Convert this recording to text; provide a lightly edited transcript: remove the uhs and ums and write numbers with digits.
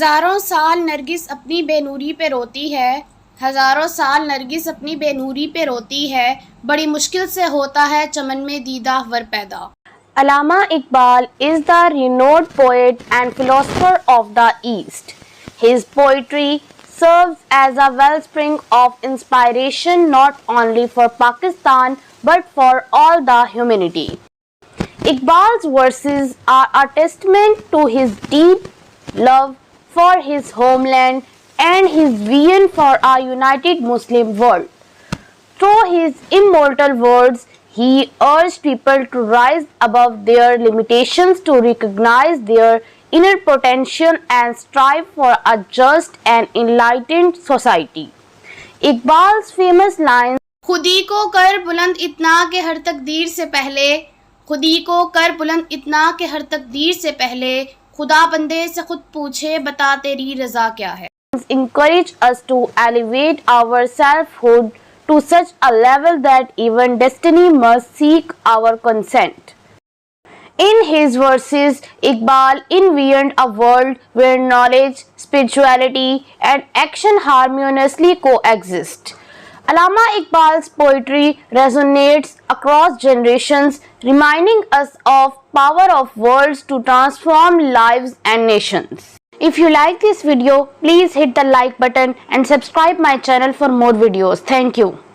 हज़ारों साल नरगिस अपनी बेनूरी पे रोती है, हज़ारों साल नरगिस अपनी बेनूरी पे रोती है, बड़ी मुश्किल से होता है चमन में दीदा वर पैदा। Allama Iqbal is the renowned poet and philosopher of the East. His poetry serves as a wellspring of inspiration not only for Pakistan but for all the humanity. Iqbal's verses are a testament to his deep love for his homeland and his vision for a united Muslim world. Through his immortal words, he urged people to rise above their limitations, to recognize their inner potential and strive for a just and enlightened society. Iqbal's famous lines, खुदी को कर बुलंद इतना के हर तकदीर से पहले, खुदी को कर बुलंद इतना के हर तकदीर से पहले, खुदा बंदे से खुद पूछे बता तेरी रज़ा क्या है, encourage us to elevate our selfhood to such a level that even destiny must seek our consent. In his verses, Iqbal envisioned a world where knowledge, spirituality, and action harmoniously coexist. Allama Iqbal's poetry resonates across generations, reminding us of power of words to transform lives and nations. If you like this video, please hit the like button and subscribe my channel for more videos. Thank you.